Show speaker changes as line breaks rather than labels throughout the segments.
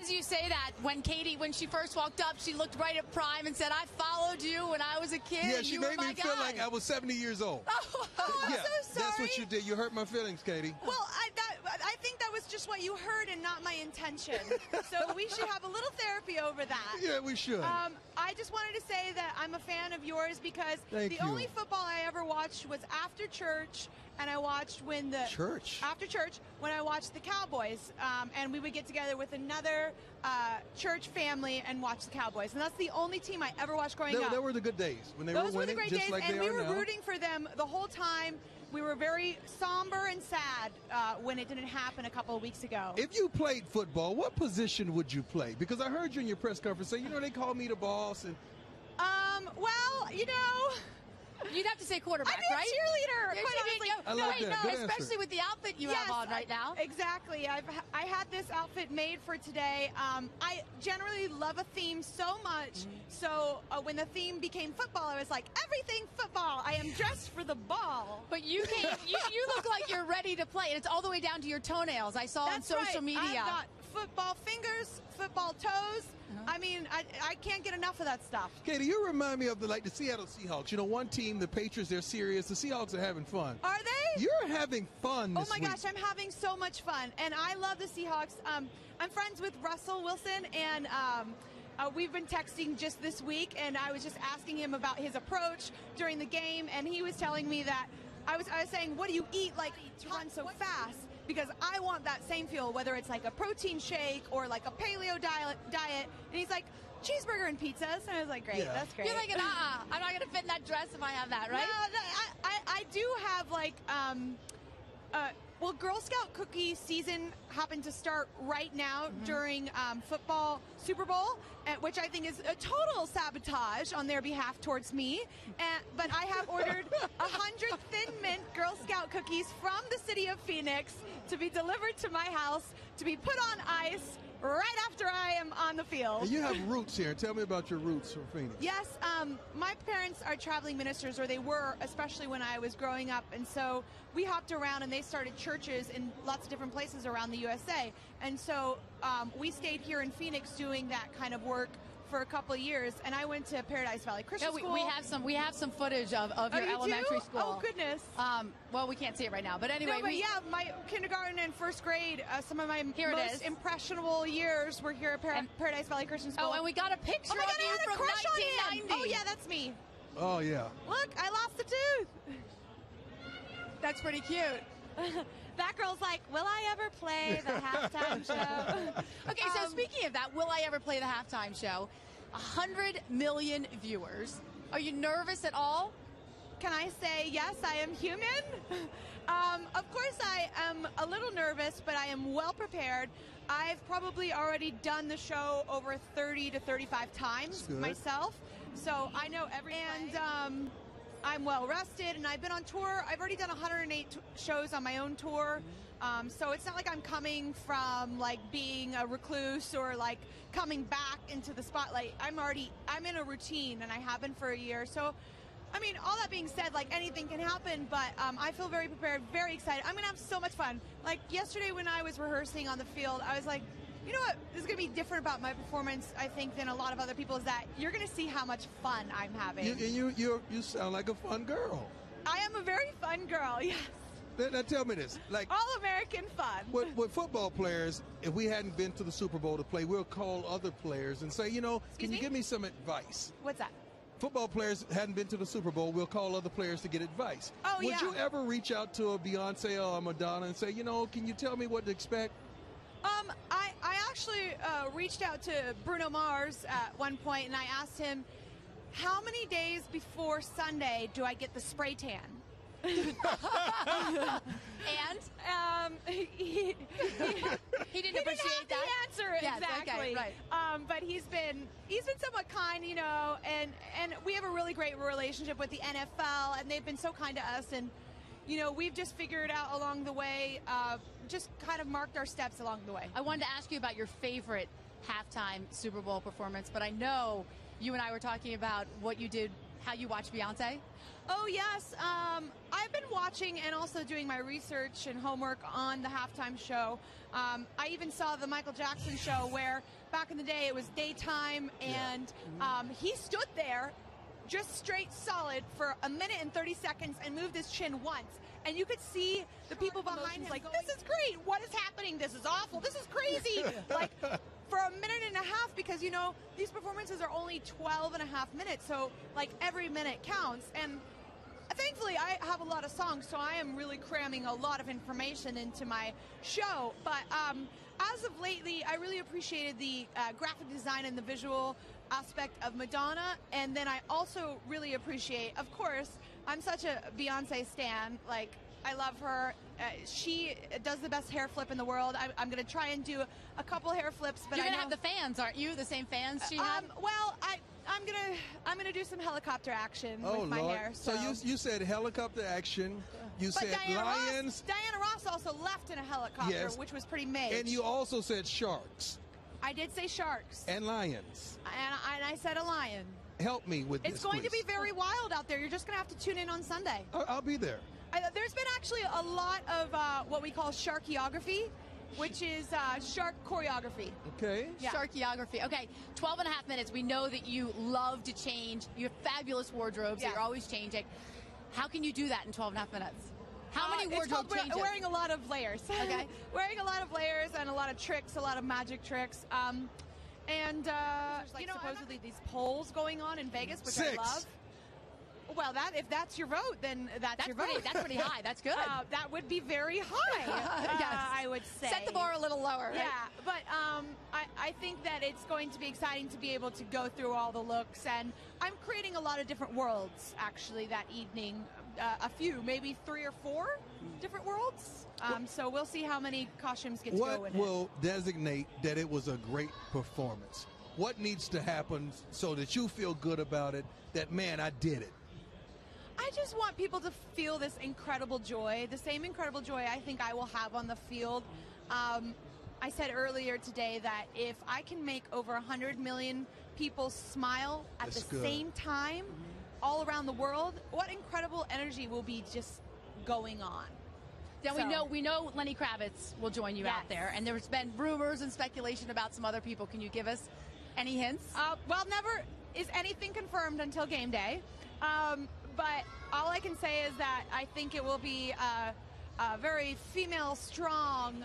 as you say that, when Katy, when she first walked up, she looked right at Prime and said, "I followed you when I was a kid."
Yeah, she
you were
made
my
me feel
guy."
like I was 70 years old.
Oh, I'm
Yeah,
so sorry.
that's what you did. You hurt my feelings, Katy.
Well, I think that was just what you heard and not my intention. So we should have a little therapy over that.
Yeah, we should.
I just wanted to say that I'm a fan of yours because
Thank
the
you.
only football I ever watched was after church, and I watched after church when I watched the Cowboys, and we would get together with another church family and watch the Cowboys, and that's the only team I ever watched growing up.
There were the good days when they
Those
were
were the
winning,
great
just
days,
like
and
they
we
are
were
now.
rooting for them the whole time. We were very somber and sad when it didn't happen a couple of weeks ago.
If you played football, what position would you play? Because I heard you in your press conference say, they call me the boss. And
Well,
You'd have to say quarterback,
I'd be a
right?
cheerleader, quite honestly.
I like that. Good answer.
Especially with the outfit you have on right now.
Exactly. I had this outfit made for today. I generally love a theme so much. So when the theme became football, I was like, everything football. I am dressed for the ball.
But you look like you're ready to play, and it's all the way down to your toenails. I saw
That's
on social
right.
media.
I've got football fingers, football toes. I mean, I can't get enough of that stuff.
Katy, you remind me of the Seattle Seahawks. One team, the Patriots, they're serious. The Seahawks are having fun.
Are they?
You're having fun this
Oh my
week.
gosh, I'm having so much fun, and I love the Seahawks. I'm friends with Russell Wilson, and we've been texting just this week, and I was just asking him about his approach during the game, and he was telling me that I was saying, what do you eat to run so fast? Because I want that same feel, whether it's like a protein shake or like a paleo diet. And he's like, cheeseburger and pizzas. And I was like, great, that's great.
You're like, I'm not going to fit in that dress if I have that, right?
No, I do have Girl Scout cookie season happened to start right now during football Super Bowl, which I think is a total sabotage on their behalf towards me. But I have ordered 100 Thin Mint Girl Scout cookies from the city of Phoenix to be delivered to my house to be put on ice right after I am on the field.
And you have roots here. Tell me about your roots from Phoenix.
Yes, my parents are traveling ministers, or they were, especially when I was growing up. And so we hopped around, and they started churches in lots of different places around the USA. And so we stayed here in Phoenix doing that kind of work for a couple of years, and I went to Paradise Valley Christian School.
We have some footage of your elementary school.
Oh goodness.
Well, we can't see it right now, but anyway.
My kindergarten and first grade, some of my most impressionable years were here at Paradise Valley Christian School.
Oh, and we got a picture
of you
from
from
1990.
Oh yeah, that's me.
Oh yeah.
Look, I lost a tooth.
That's pretty cute.
That girl's like, will I ever play the halftime show?
Okay, so speaking of that, will I ever play the halftime show? 100 million viewers. Are you nervous at all?
Can I say, yes, I am human? Of course I am a little nervous, but I am well prepared. I've probably already done the show over 30 to 35 times myself, so I know every and I'm well rested, and I've been on tour. I've already done 108 shows on my own tour, so it's not like I'm coming from being a recluse or coming back into the spotlight. I'm in a routine, and I have been for a year. So, I mean, all that being said, anything can happen, but I feel very prepared, very excited. I'm gonna have so much fun. Yesterday when I was rehearsing on the field, I was like, you know what is going to be different about my performance, I think, than a lot of other people is that you're going to see how much fun I'm having.
You sound like a fun girl.
I am a very fun girl, yes.
Now tell me this.
All-American fun.
With football players, if we hadn't been to the Super Bowl to play, we'll call other players and say, can you give me some advice?
What's that?
Football players hadn't been to the Super Bowl, we'll call other players to get advice.
Oh,
Would you ever reach out to a Beyonce or a Madonna and say, can you tell me what to expect?
I actually reached out to Bruno Mars at one point, and I asked him, how many days before Sunday do I get the spray tan?
And
he didn't appreciate that answer exactly.
Okay, right.
But he's been somewhat kind, and we have a really great relationship with the NFL, and they've been so kind to us, and we've just figured out along the way, just kind of marked our steps along the way.
I wanted to ask you about your favorite halftime Super Bowl performance, but I know you and I were talking about what you did how you watch Beyonce?
Oh, yes. I've been watching and also doing my research and homework on the halftime show. I even saw the Michael Jackson show where back in the day it was daytime, and he stood there just straight solid for a minute and 30 seconds and moved his chin once. And you could see the people behind him like, this is great. What is happening? This is awful. This is crazy. Like, for a minute and a half, because, you know, these performances are only 12 and a half minutes. So, like, every minute counts. And thankfully, I have a lot of songs, so I am really cramming a lot of information into my show. But as of lately, I really appreciated the graphic design and the visual aspect of Madonna. And then I also really appreciate, of course, I'm such a Beyonce stan. Like, I love her. She does the best hair flip in the world. I'm going to try and do a couple hair flips. But
You're going to have the fans, aren't you? The same fans she had?
Well, I'm gonna do some helicopter action with my hair.
So you said helicopter action. You said lions.
Diana Ross also left in a helicopter, which was pretty major.
And you also said sharks.
I did say sharks.
And lions.
And I said a lion.
Help me with this,
It's going
please.
to be very wild out there. You're just going to have to tune in on Sunday.
I'll be there.
There's been actually a lot of what we call sharkeography, which is shark choreography.
Okay.
Yeah. Sharkeography. Okay, 12 and a half minutes. We know that you love to change. You have fabulous wardrobes.
Yes.
You're always changing. How can you do that in 12 and a half minutes? How many wardrobe
it's
changes?
Wearing a lot of layers.
Okay.
Wearing a lot of layers and a lot of tricks, a lot of magic tricks. And there's like supposedly these polls going on in Vegas, which I love. Well, if that's your vote, then that's your vote.
That's pretty high. That's good.
That would be very high,
Yes.
I would say.
Set the bar a little lower. Right?
Yeah, but I think that it's going to be exciting to be able to go through all the looks, and I'm creating a lot of different worlds, actually, that evening. A few, maybe 3 or 4 different worlds. So we'll see how many costumes get to go in
What will designate that it was a great performance? What needs to happen so that you feel good about it, that, man, I did it?
I just want people to feel this incredible joy, the same incredible joy I think I will have on the field. I said earlier today that if I can make over 100 million people smile at the same time all around the world, what incredible energy will be just going on.
Now we know Lenny Kravitz will join you out there, and there's been rumors and speculation about some other people. Can you give us any hints?
Well, never is anything confirmed until game day. But all I can say is that I think it will be a very female strong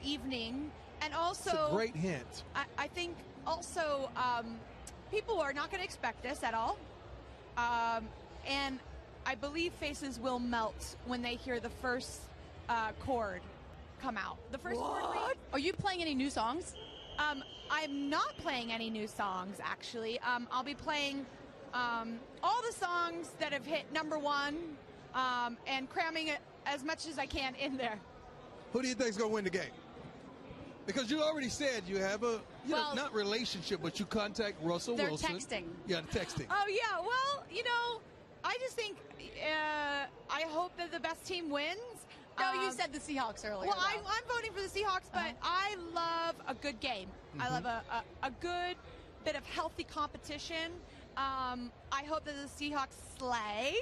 evening, and also
it's a great hint.
I think also people are not going to expect this at all, and I believe faces will melt when they hear the first chord come out. The first chord.
Are you playing any new songs?
I'm not playing any new songs, actually. I'll be playing all the songs that have hit #1 and cramming it as much as I can in there.
Who do you think is going to win the game? Because you already said you have a, not relationship, but you contact Russell Wilson.
They're texting.
Yeah, texting.
Oh, yeah. Well, I just think I hope that the best team wins.
No, you said the Seahawks earlier.
Well, I'm voting for the Seahawks, but I love a good game. I love a good bit of healthy competition. I hope that the Seahawks slay.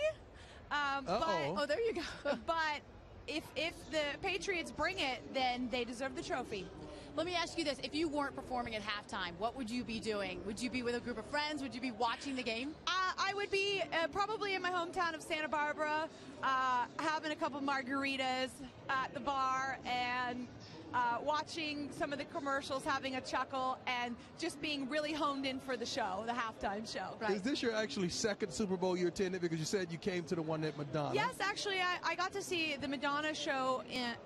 Oh, there you go.
But if the Patriots bring it, then they deserve the trophy.
Let me ask you this. If you weren't performing at halftime, what would you be doing? Would you be with a group of friends? Would you be watching the game?
I would be probably in my hometown of Santa Barbara, having a couple margaritas at the bar and watching some of the commercials, having a chuckle, and just being really honed in for the show, the halftime show.
Right. Is this your actually second Super Bowl you attended? Because you said you came to the one at Madonna.
Yes, actually, I got to see the Madonna show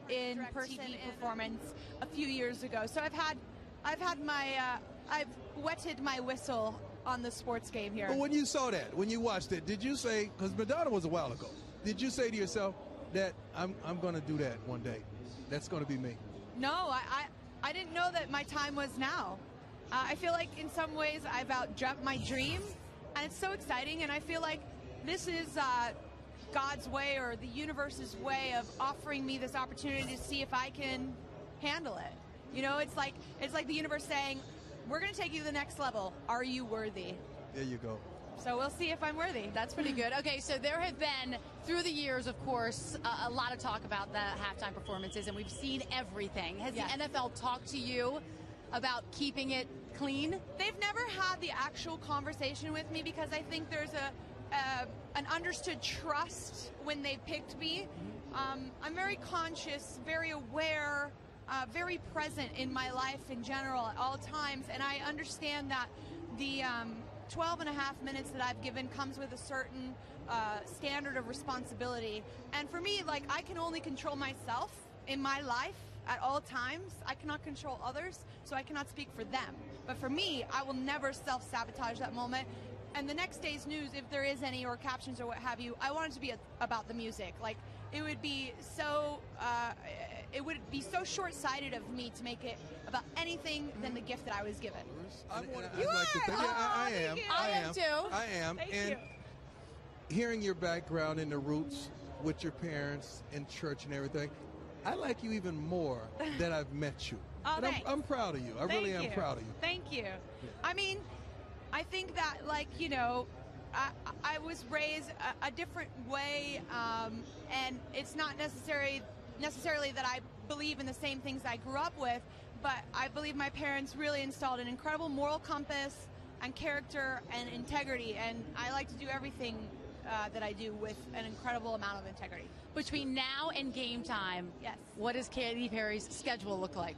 in person performance a few years ago. So I've wetted my whistle on the sports game here.
But when you saw that, when you watched it, did you say, because Madonna was a while ago, did you say to yourself that I'm going to do that one day? That's going to be me.
No, I didn't know that my time was now. I feel like in some ways I've outjumped my dream, and it's so exciting, and I feel like this is God's way or the universe's way of offering me this opportunity to see if I can handle it. It's like the universe saying, we're going to take you to the next level. Are you worthy?
There you go.
So we'll see if I'm worthy.
That's pretty good. Okay, so there have been, through the years, of course, a lot of talk about the halftime performances, and we've seen everything. Has
Yes.
the NFL talked to you about keeping it clean?
They've never had the actual conversation with me because I think there's an understood trust when they picked me. I'm very conscious, very aware, very present in my life in general at all times, and I understand that the 12 and a half minutes that I've given comes with a certain standard of responsibility. And for me, like, I can only control myself in my life at all times. I cannot control others, so I cannot speak for them. But for me, I will never self-sabotage that moment. And the next day's news, if there is any, or captions or what have you, I want it to be about the music. Like, it would be so short-sighted of me to make it about anything than the gift that I was given.
I am.
I am too.
I am.
Thank
and
you.
hearing your background and the roots with your parents in church and everything, I like you even more that I've met you.
Oh,
and
thanks.
I'm proud of you. I really am proud of you.
Thank you. I mean, I think that, like, you know, I was raised a different way, and it's not necessarily that I believe in the same things I grew up with, but I believe my parents really installed an incredible moral compass and character and integrity, and I like to do everything that I do with an incredible amount of integrity.
Between now and game time,
Yes.
what does Katy Perry's schedule look like?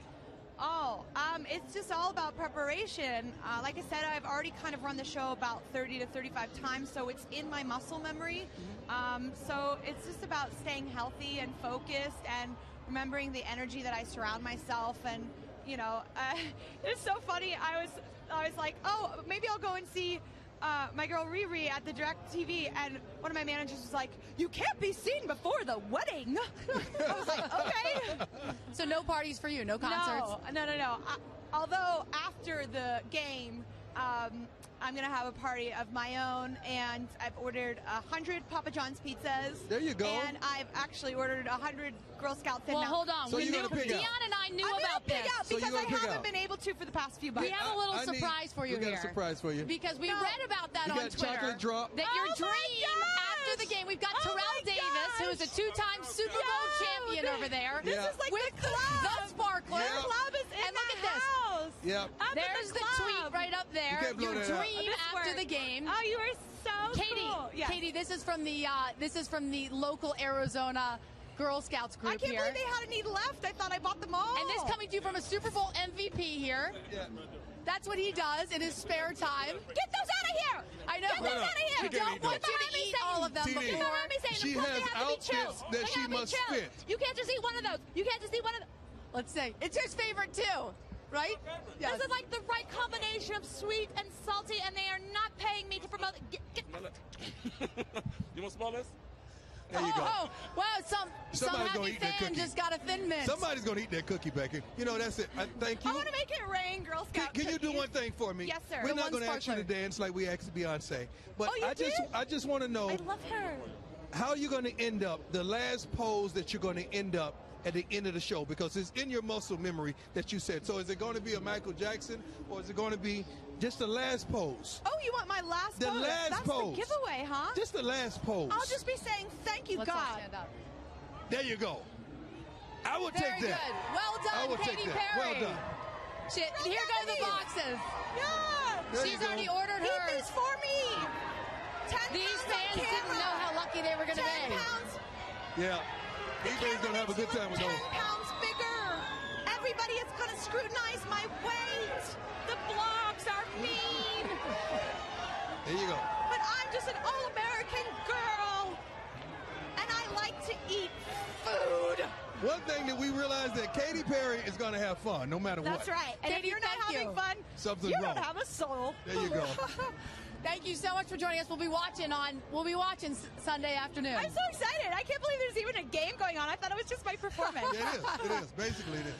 Oh, it's just all about preparation. Like I said, I've already kind of run the show about 30 to 35 times, so it's in my muscle memory. So it's just about staying healthy and focused and remembering the energy that I surround myself. And, you know, it's so funny. I was like, oh, maybe I'll go and see my girl Riri at the Direct TV, and one of my managers was like, you can't be seen before the wedding. I was like, okay.
So no parties for you, no concerts?
No. Although after the game, I'm going to have a party of my own, and I've ordered 100 Papa John's pizzas.
There you go.
And I've actually ordered 100 Girl Scouts.
Well, hold on.
So you're gonna pick out.
Dion and I knew
I'm
about
gonna pick
this.
out
So
because
you're
I
gonna pick
haven't
out.
been able to for the past few
We
months.
have a little surprise for you
we
here.
got a surprise for you.
Because we
No.
read about that
You
on
got
Twitter.
chocolate drop?
That your
Oh my
dream
gosh!
after the game, we've got
Oh
Terrell
my
Davis, who is a
gosh!
two-time Super Bowl champion over there.
This
Yeah.
is like
with
the club.
the sparkler.
Yeah.
The club is in
And
the
look at this.
house.
Yep.
I'm in
There's the
club.
tweet right up there.
You can't blow
Your
that out.
dream
This
after
works.
the game.
Oh, you are so
Katy,
cool. Yes.
Katy, this is from the local Arizona Girl Scouts group
I can't
here.
believe they had any left. I thought I bought them all.
And this coming to you from a Super Bowl MVP here.
Yeah.
That's what he does in his spare time.
Get those out of here!
I know.
Get those out of here!
She
We don't
eat
want
those.
you to eat all of them
TD.
before.
Don't mind me saying
She
them, plus
has
they have to be
outfits
chilled.
that
They
she
gotta be
must
chilled.
fit.
You can't just eat one of those. You can't just eat one of those.
Let's see. It's his favorite too, right? Yes.
This is like the right combination of sweet and salty, and they are not paying me to promote it.
You want to smell this?
There you go.
Oh, wow, some
Somebody's gonna
happy
eat that
fan
cookie.
just got a Thin Mint.
Somebody's going to eat that cookie back here. You know, that's it. Thank you.
I want to make it rain, Girl Scout
Can you do
cookies.
one thing for me?
Yes, sir.
We're
The
not
one
going to ask you to
sparkler.
dance like we asked Beyonce. But
Oh, you
I just want to know
I love her.
how you're going to end up, the last pose that you're going to end up at the end of the show, because it's in your muscle memory that you said. So is it going to be a Michael Jackson, or is it going to be just the last pose?
Oh, you want my last
The
pose?
last
That's
pose.
the giveaway, huh?
Just the last pose.
I'll just be saying thank you,
Let's all
God.
stand up.
There you go. I will
Very
take
good.
that.
Well
I
done,
will
Katy
take that.
Perry.
Well done.
Shit, here go the boxes.
Yeah.
There
She's
you go.
already ordered
Eat
hers.
these for me. 10
These
pounds on
fans didn't
camera.
know how lucky they were going to
10
be.
pounds.
Yeah. Everybody's going to have a good time with
10
those.
pounds bigger. Everybody is going to scrutinize my weight. The blogs are mean.
There you go.
But I'm just an all-American girl. And I like to eat food.
One thing that we realized that Katy Perry is going to have fun no matter what.
That's right. And
Katy,
if you're not
thank
having
you.
fun,
Something's
you
wrong.
don't have a soul.
There you go.
Thank you so much for joining us. We'll be watching Sunday afternoon.
I'm so excited. I can't believe there's even a game going on. I thought it was just my performance.
Yeah, it is. Basically, it is.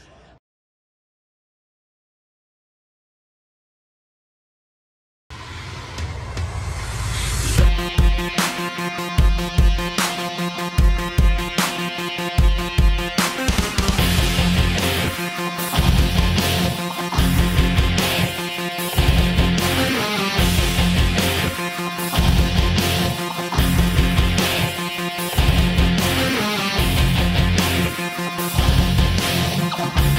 Bye.